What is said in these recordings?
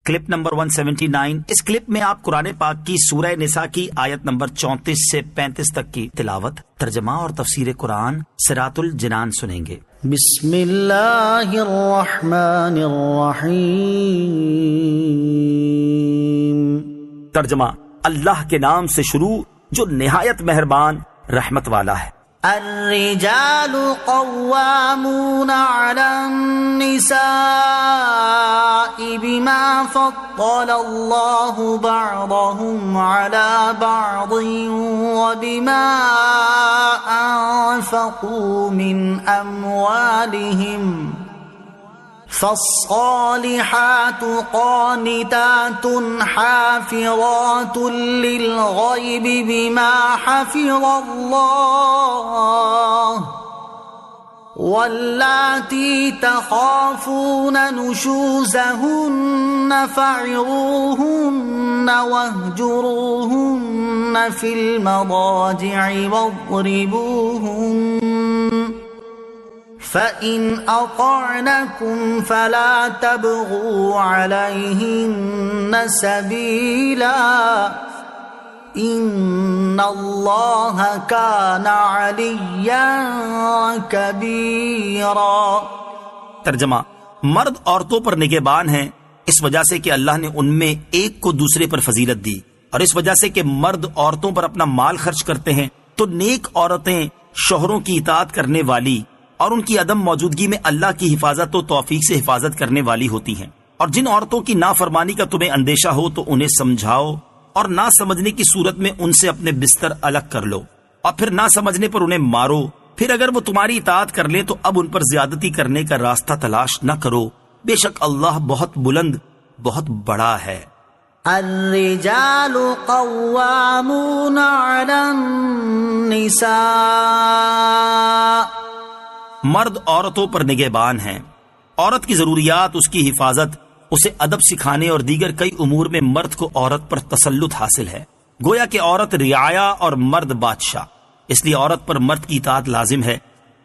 Clip number 179۔ اس clip میں آپ قرآن پاک کی سورہ نساء کی آیت نمبر 34 سے 35 تک کی تلاوت، ترجمہ اور تفسیر قرآن صراط الجنان سنیں گے۔ بسم اللہ الرحمن الرحیم۔ ترجمہ، اللہ کے نام سے شروع جو نہایت مہربان رحمت والا ہے۔ الرجال قوامون على النساء بما فضل الله بعضهم على بعض وبما أنفقوا من أموالهم فالصالحات قانتات حافظات للغيب بما حفظ الله واللاتي تخافون نشوزهن فعظوهن واهجروهن في المضاجع واضربوهن فَإِنْ أَطَعْنَكُمْ فَلَا تَبْغُوا عَلَيْهِنَّ سَبِيلًا إِنَّ اللَّهَ كَانَ عَلِيًّا كَبِيرًا۔ ترجمہ، مرد عورتوں پر نگہبان ہیں اس وجہ سے کہ اللہ نے ان میں ایک کو دوسرے پر فضیلت دی، اور اس وجہ سے کہ مرد عورتوں پر اپنا مال خرچ کرتے ہیں تو نیک عورتیں شوہروں کی اطاعت کرنے والی اور ان کی عدم موجودگی میں اللہ کی حفاظت و توفیق سے حفاظت کرنے والی ہوتی ہیں۔ اور جن عورتوں کی نافرمانی کا تمہیں اندیشہ ہو تو انہیں سمجھاؤ، اور نہ سمجھنے کی صورت میں ان سے اپنے بستر الگ کر لو، اور پھر نہ سمجھنے پر انہیں مارو۔ پھر اگر وہ تمہاری اطاعت کر لیں تو اب ان پر زیادتی کرنے کا راستہ تلاش نہ کرو، بے شک اللہ بہت بلند بہت بڑا ہے۔ الرجال قوامون على النساء، مرد عورتوں پر نگہبان ہیں۔ عورت کی ضروریات، اس کی حفاظت، اسے ادب سکھانے اور دیگر کئی امور میں مرد کو عورت پر تسلط حاصل ہے۔ گویا کہ عورت رعایا اور مرد بادشاہ، اس لیے عورت پر مرد کی اطاعت لازم ہے۔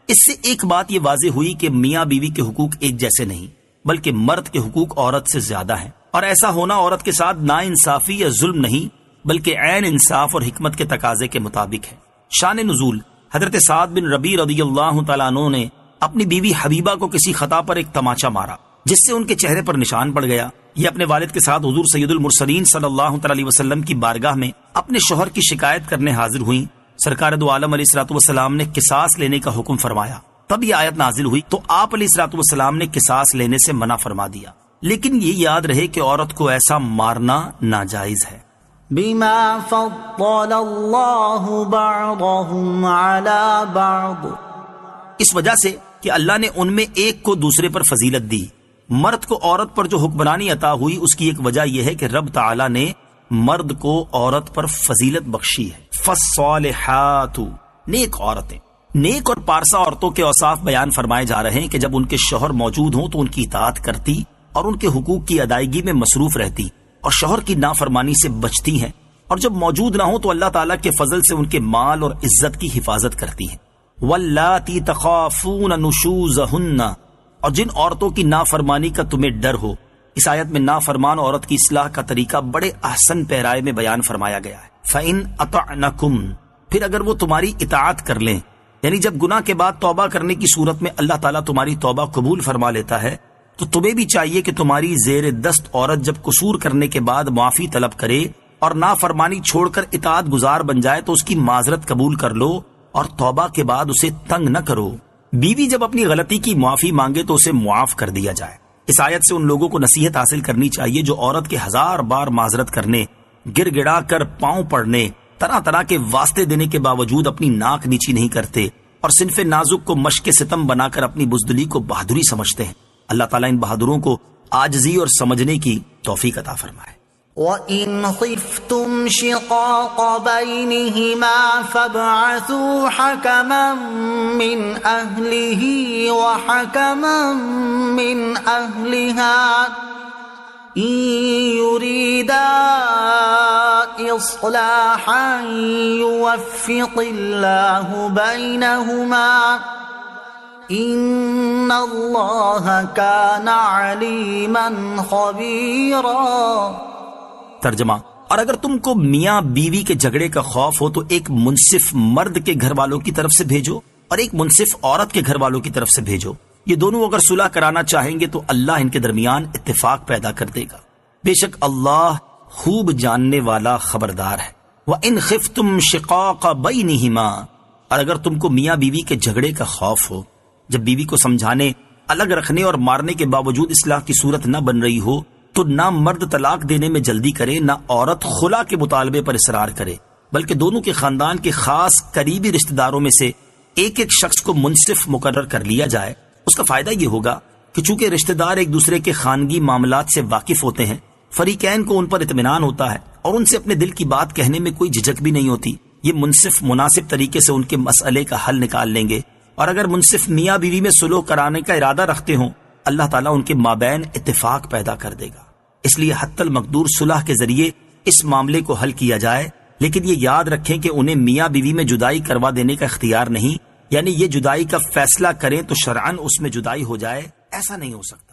اس سے ایک بات یہ واضح ہوئی کہ میاں بیوی کے حقوق ایک جیسے نہیں، بلکہ مرد کے حقوق عورت سے زیادہ ہیں، اور ایسا ہونا عورت کے ساتھ ناانصافی یا ظلم نہیں بلکہ عین انصاف اور حکمت کے تقاضے کے مطابق ہے۔ شان نزول، حضرت سعد بن ربیع رضی اللہ تعالیٰ عنہ نے اپنی بیوی حبیبہ کو کسی خطا پر ایک تماچا مارا جس سے ان کے چہرے پر نشان پڑ گیا۔ یہ اپنے والد کے ساتھ حضور سید المرسلین صلی اللہ علیہ وسلم کی بارگاہ میں اپنے شوہر کی شکایت کرنے حاضر ہوئیں۔ سرکار دو عالم علیہ الصلوۃ والسلام نے قصاص لینے کا حکم فرمایا۔ تب یہ آیت نازل ہوئی تو آپ علیہ الصلوۃ والسلام نے قصاص لینے سے منع فرما دیا، لیکن یہ یاد رہے کہ عورت کو ایسا مارنا ناجائز ہے۔ بما فضل اللہ بعضهم على بعض، اس وجہ سے کہ اللہ نے ان میں ایک کو دوسرے پر فضیلت دی۔ مرد کو عورت پر جو حکمرانی عطا ہوئی اس کی ایک وجہ یہ ہے کہ رب تعالی نے مرد کو عورت پر فضیلت بخشی ہے۔ فالصالحات، نیک عورتیں، نیک اور پارسا عورتوں کے اوصاف بیان فرمائے جا رہے ہیں کہ جب ان کے شوہر موجود ہوں تو ان کی اطاعت کرتی اور ان کے حقوق کی ادائیگی میں مصروف رہتی اور شوہر کی نافرمانی سے بچتی ہیں، اور جب موجود نہ ہو تو اللہ تعالیٰ کے فضل سے ان کے مال اور عزت کی حفاظت کرتی ہیں۔ واللاتی تخافون نشوزہن، اور جن عورتوں کی نافرمانی کا تمہیں ڈر ہو۔ اس آیت میں نافرمان عورت کی اصلاح کا طریقہ بڑے احسن پیرائے میں بیان فرمایا گیا ہے۔ فَإِنْ أَطَعْنَكُمْ، پھر اگر وہ تمہاری اطاعت کر لیں، یعنی جب گناہ کے بعد توبہ کرنے کی صورت میں اللہ تعالیٰ تمہاری توبہ قبول فرما لیتا ہے تو تمہیں بھی چاہیے کہ تمہاری زیر دست عورت جب قصور کرنے کے بعد معافی طلب کرے اور نافرمانی چھوڑ کر اطاعت گزار بن جائے تو اس کی معذرت قبول کر لو اور توبہ کے بعد اسے تنگ نہ کرو۔ بیوی جب اپنی غلطی کی معافی مانگے تو اسے معاف کر دیا جائے۔ اس آیت سے ان لوگوں کو نصیحت حاصل کرنی چاہیے جو عورت کے 1000 بار معذرت کرنے، گر گڑا کر پاؤں پڑنے، طرح طرح کے واسطے دینے کے باوجود اپنی ناک نیچی نہیں کرتے اور صنف نازک کو مشق ستم بنا کر اپنی بزدلی کو بہادری سمجھتے ہیں۔ اللہ تعالیٰ ان بہادروں کو عاجزی اور سمجھنے کی توفیق عطا فرمائے۔ وَإِنْ خِفْتُمْ شِقَاقَ بَيْنِهِمَا فَابْعَثُوا حَكَمًا مِّنْ أَهْلِهِ وَحَكَمًا مِّنْ أَهْلِهَا إِن يُرِيدَا إِصْلَاحًا يُوَفِّقِ اللَّهُ بَيْنَهُمَا ان اللہ کان علیما خبیرا۔ ترجمہ: اور اگر تم کو میاں بیوی کے جھگڑے کا خوف ہو تو ایک منصف مرد کے گھر والوں کی طرف سے بھیجو اور ایک منصف عورت کے گھر والوں کی طرف سے بھیجو، یہ دونوں اگر صلح کرانا چاہیں گے تو اللہ ان کے درمیان اتفاق پیدا کر دے گا، بے شک اللہ خوب جاننے والا خبردار ہے۔ وَإِنْ خِفْتُمْ شِقَاقَ بَيْنِهِمَا، اور اگر تم کو میاں بیوی کے جھگڑے کا خوف ہو، جب بیوی کو سمجھانے، الگ رکھنے اور مارنے کے باوجود اصلاح کی صورت نہ بن رہی ہو تو نہ مرد طلاق دینے میں جلدی کرے، نہ عورت خلا کے مطالبے پر اصرار کرے، بلکہ دونوں کے خاندان کے خاص قریبی رشتہ داروں میں سے ایک ایک شخص کو منصف مقرر کر لیا جائے۔ اس کا فائدہ یہ ہوگا کہ چونکہ رشتہ دار ایک دوسرے کے خانگی معاملات سے واقف ہوتے ہیں، فریقین کو ان پر اطمینان ہوتا ہے اور ان سے اپنے دل کی بات کہنے میں کوئی جھجک بھی نہیں ہوتی۔ یہ منصف مناسب طریقے سے ان کے مسئلے کا حل نکال لیں گے، اور اگر منصف میاں بیوی میں صلح کرانے کا ارادہ رکھتے ہوں، اللہ تعالیٰ ان کے مابین اتفاق پیدا کر دے گا۔ اس لیے حتی المقدور صلح کے ذریعے اس معاملے کو حل کیا جائے، لیکن یہ یاد رکھیں کہ انہیں میاں بیوی میں جدائی کروا دینے کا اختیار نہیں، یعنی یہ جدائی کا فیصلہ کریں تو شرعاً اس میں جدائی ہو جائے، ایسا نہیں ہو سکتا۔